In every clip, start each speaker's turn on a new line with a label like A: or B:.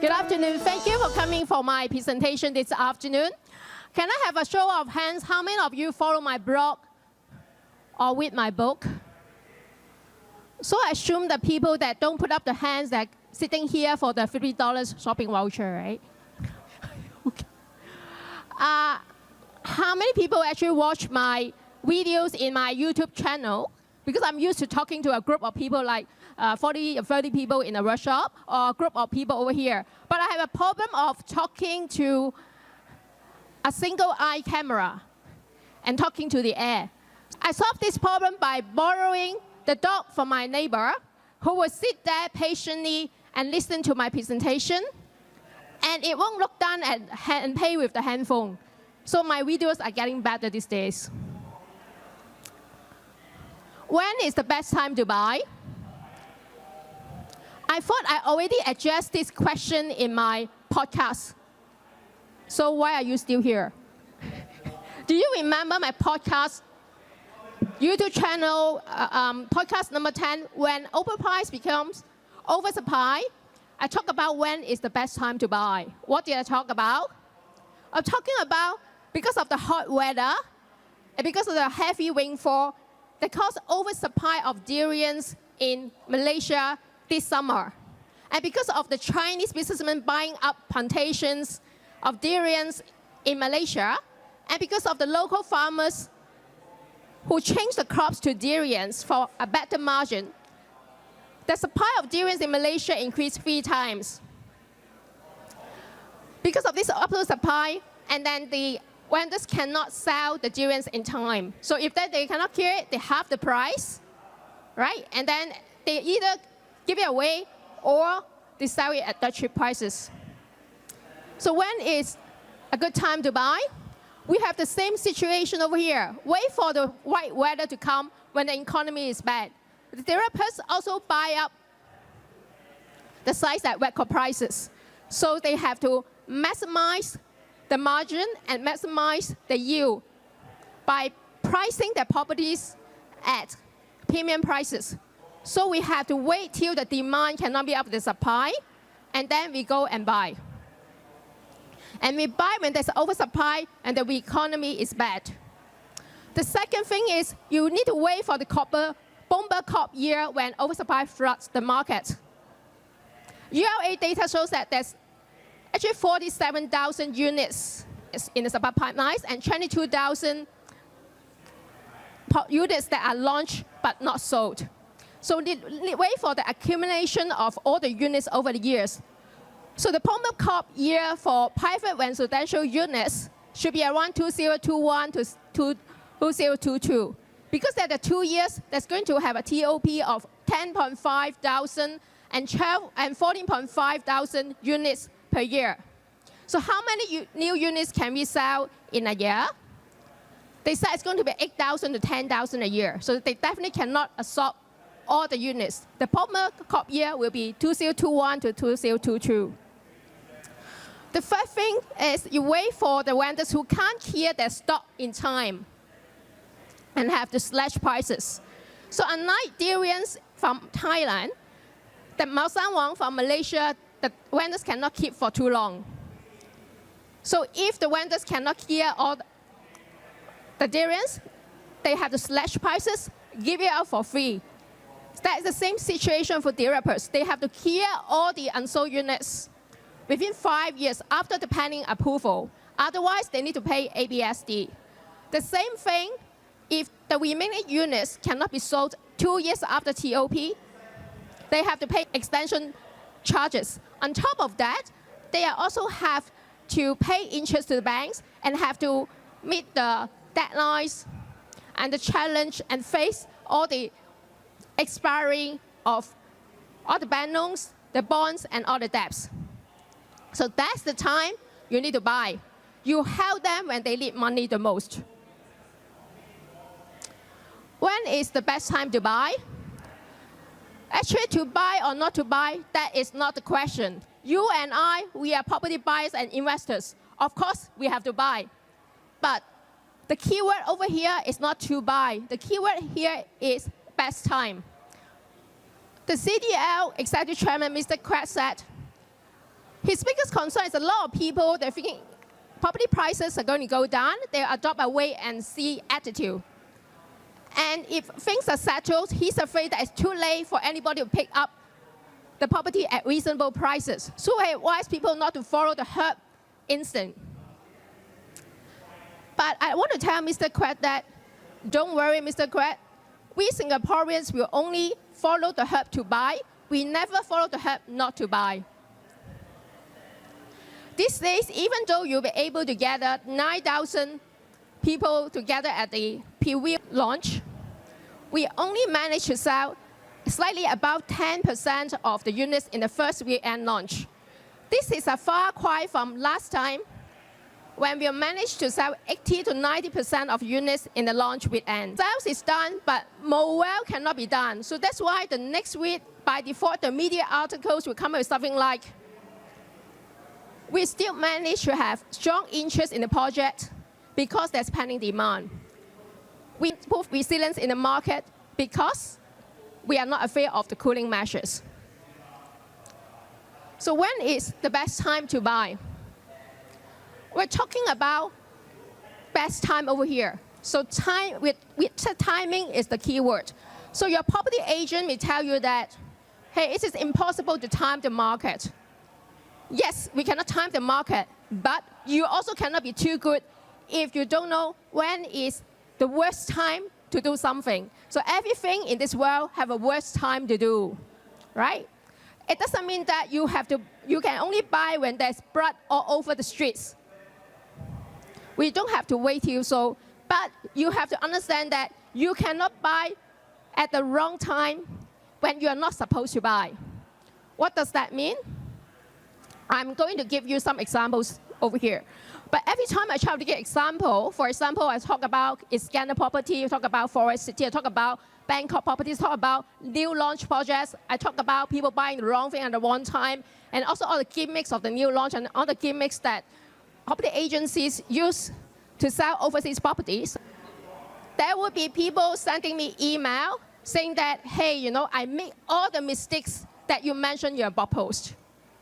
A: Good afternoon. Thank you for coming for my presentation this afternoon. Can I have a show of hands? How many of you follow my blog or read my book? So I assume the people that don't put up the hands that sitting here for the $50 shopping voucher, right? Okay. How many people actually watch my videos in my YouTube channel? Because I'm used to talking to a group of people like 40 or 30 people in a workshop or a group of people over here. But I have a problem of talking to a single eye camera and talking to the air. I solved this problem by borrowing the dog from my neighbor who will sit there patiently and listen to my presentation. And it won't look down and play with the handphone. So my videos are getting better these days. When is the best time to buy? I thought I already addressed this question in my podcast. So why are you still here? Do you remember my podcast, YouTube channel, podcast number 10, when overprice becomes oversupply? I talk about when is the best time to buy. What did I talk about? I'm talking about because of the hot weather and because of the heavy rainfall that caused oversupply of durians in Malaysia this summer. And because of the Chinese businessmen buying up plantations of durians in Malaysia, and because of the local farmers who changed the crops to durians for a better margin, the supply of durians in Malaysia increased 3 times. Because of this oversupply, and then the vendors cannot sell the durians in time. So if they cannot clear it, they halve the price, right? And then they either give it away or they sell it at the cheap prices. So when is a good time to buy? We have the same situation over here. Wait for the right weather to come when the economy is bad. The developers also buy up the sites at record prices. So they have to maximize the margin and maximize the yield by pricing their properties at premium prices. So we have to wait till the demand cannot be up to the supply, and then we go and buy. And we buy when there's oversupply and the economy is bad. The second thing is you need to wait for the bumper crop year when oversupply floods the market. ULA data shows that there's actually 47,000 units in the supply pipelines and 22,000 units that are launched but not sold. So wait for the accumulation of all the units over the years. So the bumper crop year for private residential units should be around 2021 to 2022. Because there are 2 years, that's going to have a TOP of 10.5 thousand and 14.5 thousand units per year. So how many new units can we sell in a year? They said it's going to be 8,000 to 10,000 a year. So they definitely cannot absorb all the units. The bumper crop year will be 2021 to 2022. The third thing is you wait for the vendors who can't clear their stock in time and have to slash prices. So unlike durians from Thailand, the Mausawang from Malaysia, the vendors cannot keep for too long. So if the vendors cannot clear all the durians, they have to slash prices, give it out for free. That is the same situation for developers. They have to clear all the unsold units within 5 years after the planning approval. Otherwise, they need to pay ABSD. The same thing if the remaining units cannot be sold 2 years after TOP, they have to pay extension charges. On top of that, they also have to pay interest to the banks and have to meet the deadlines and the challenge and face all the expiring of all the bank loans, the bonds, and all the debts. So that's the time you need to buy. You help them when they need money the most. When is the best time to buy? Actually, to buy or not to buy, that is not the question. You and I, we are property buyers and investors. Of course, we have to buy. But the keyword over here is not to buy. The keyword here is best time. The CDL Executive Chairman, Mr. Craig, said, His biggest concern is a lot of people, they're thinking property prices are going to go down. They adopt a wait and see attitude. And if things are settled, he's afraid that it's too late for anybody to pick up the property at reasonable prices. So he advised people not to follow the herd instinct. But I want to tell Mr. Quet that, don't worry, Mr. Quet. We Singaporeans will only follow the herd to buy. We never follow the herd not to buy. These days, even though you'll be able to gather 9,000 people together at the preview launch, we only managed to sell slightly above 10% of the units in the first weekend launch. This is a far cry from last time when we managed to sell 80 to 90% of units in the launch weekend. Sales is done, but more well cannot be done. So that's why the next week, by default, the media articles will come up with something like, we still manage to have strong interest in the project because there's pending demand. We prove resilience in the market because we are not afraid of the cooling measures. So when is the best time to buy? We're talking about best time over here. So timing is the key word. So your property agent may tell you that, hey, it is impossible to time the market. Yes, we cannot time the market, but you also cannot be too good if you don't know when is the worst time to do something. So everything in this world have a worst time to do, right? It doesn't mean that you can only buy when there's blood all over the streets. We don't have to wait till so, but you have to understand that you cannot buy at the wrong time when you are not supposed to buy. What does that mean? I'm going to give you some examples over here. But every time I try to get example, for example, I talk about Iskandar property, I talk about Forest City, I talk about Bangkok properties, talk about new launch projects, I talk about people buying the wrong thing at the wrong time, and also all the gimmicks of the new launch and all the gimmicks that property agencies use to sell overseas properties. There would be people sending me email saying that, hey, you know, I made all the mistakes that you mentioned in your blog post.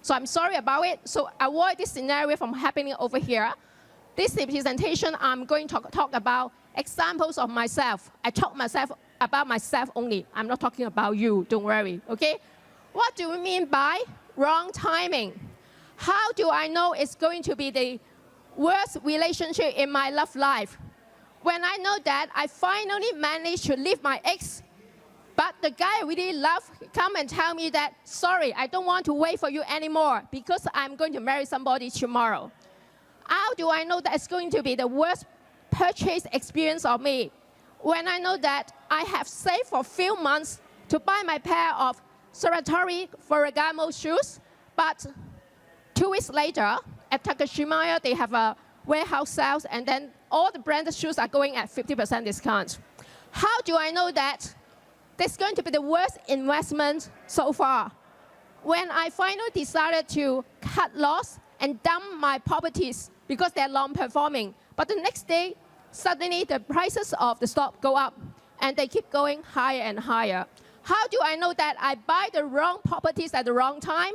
A: So I'm sorry about it. So avoid this scenario from happening over here. This presentation, I'm going to talk about examples of myself. I talk about myself only. I'm not talking about you, don't worry, okay? What do we mean by wrong timing? How do I know it's going to be the worst relationship in my love life? When I know that I finally managed to leave my ex, but the guy I really love come and tell me that, sorry, I don't want to wait for you anymore because I'm going to marry somebody tomorrow. How do I know that it's going to be the worst purchase experience of me? When I know that I have saved for a few months to buy my pair of Sartori Ferragamo shoes, but 2 weeks later, at Takashimaya, they have a warehouse sales, and then all the branded shoes are going at 50% discount. How do I know that this is going to be the worst investment so far? When I finally decided to cut loss and dump my properties because they're non-performing, but the next day, suddenly the prices of the stock go up, and they keep going higher and higher. How do I know that I buy the wrong properties at the wrong time?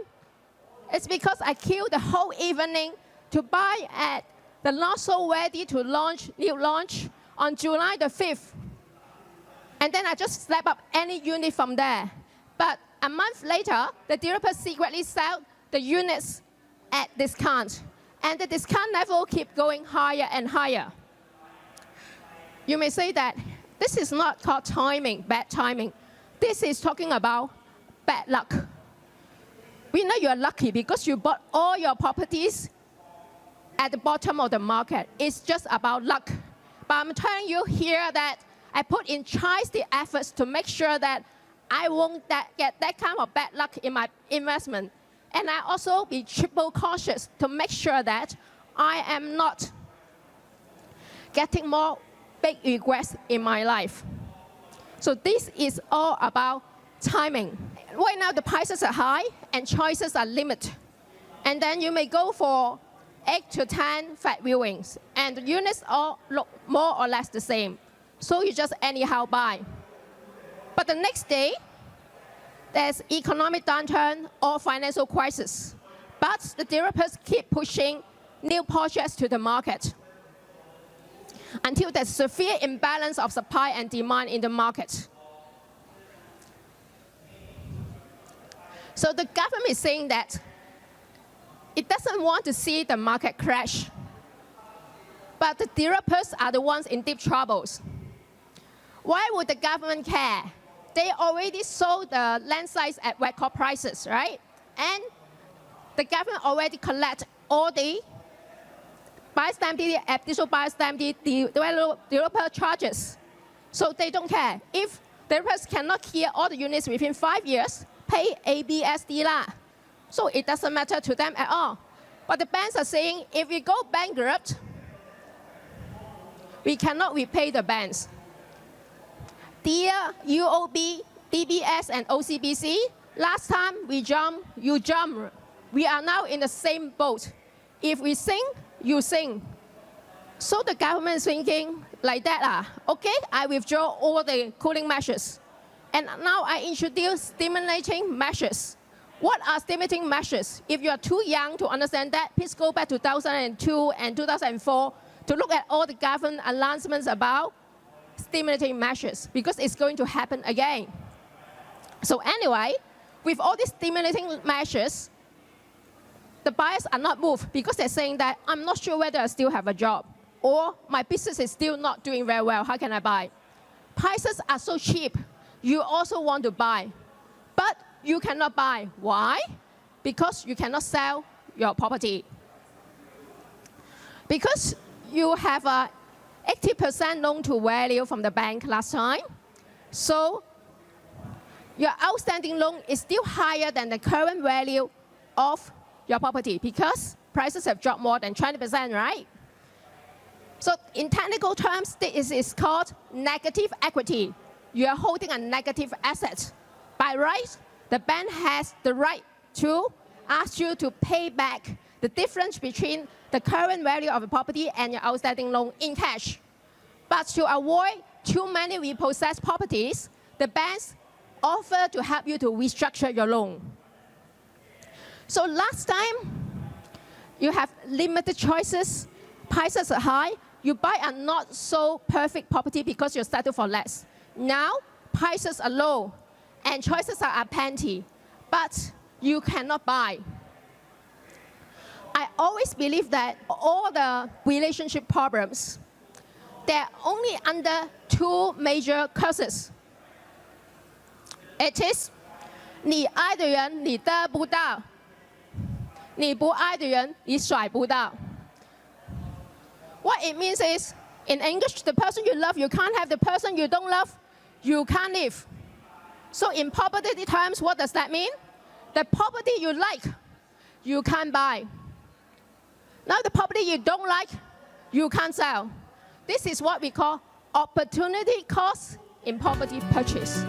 A: It's because I killed the whole evening to buy at the not so ready to launch, new launch on July the 5th. And then I just slap up any unit from there. But a month later, the developer secretly sell the units at discount. And the discount level keep going higher and higher. You may say that this is not called timing, bad timing. This is talking about bad luck. We know you are lucky because you bought all your properties at the bottom of the market. It's just about luck. But I'm telling you here that I put in twice the efforts to make sure that I won't get that kind of bad luck in my investment. And I also be triple cautious to make sure that I am not getting more big regrets in my life. So this is all about timing. Right now the prices are high and choices are limited. And then you may go for 8 to 10 flat viewings, and the units all look more or less the same. So you just anyhow buy. But the next day, there's economic downturn or financial crisis. But the developers keep pushing new projects to the market until there's severe imbalance of supply and demand in the market. So the government is saying that it doesn't want to see the market crash. But the developers are the ones in deep troubles. Why would the government care? They already sold the land sites at record prices, right? And the government already collect all the buyer's stamp duty, additional buyer's stamp duty, the developer charges. So they don't care. If developers cannot clear all the units within 5 years, pay ABSD lah. So it doesn't matter to them at all. But the banks are saying, if we go bankrupt, we cannot repay the banks. Dear UOB, DBS, and OCBC, last time we jumped, you jumped. We are now in the same boat. If we sink, you sink. So the government is thinking like that, okay, I withdraw all the cooling measures. And now I introduce stimulating measures. What are stimulating measures? If you are too young to understand that, please go back to 2002 and 2004 to look at all the government announcements about stimulating measures, because it's going to happen again. So anyway, with all these stimulating measures, the buyers are not moved because they're saying that I'm not sure whether I still have a job, or my business is still not doing very well. How can I buy? Prices are so cheap. You also want to buy, but you cannot buy. Why? Because you cannot sell your property. Because you have a 80% loan to value from the bank last time. So your outstanding loan is still higher than the current value of your property because prices have dropped more than 20%, right? So in technical terms, this is called negative equity. You are holding a negative asset. By right, the bank has the right to ask you to pay back the difference between the current value of the property and your outstanding loan in cash. But to avoid too many repossessed properties, the banks offer to help you to restructure your loan. So last time, you have limited choices, prices are high, you buy a not so perfect property because you're settled for less. Now, prices are low and choices are plenty, but you cannot buy. I always believe that all the relationship problems, they're only under two major causes. It is 你爱的人你得不到，你不爱的人你甩不到。What it means is, in English, the person you love, you can't have. The person you don't love, you can't live. So in property terms, what does that mean? The property you like, you can't buy. Now the property you don't like, you can't sell. This is what we call opportunity cost in property purchase.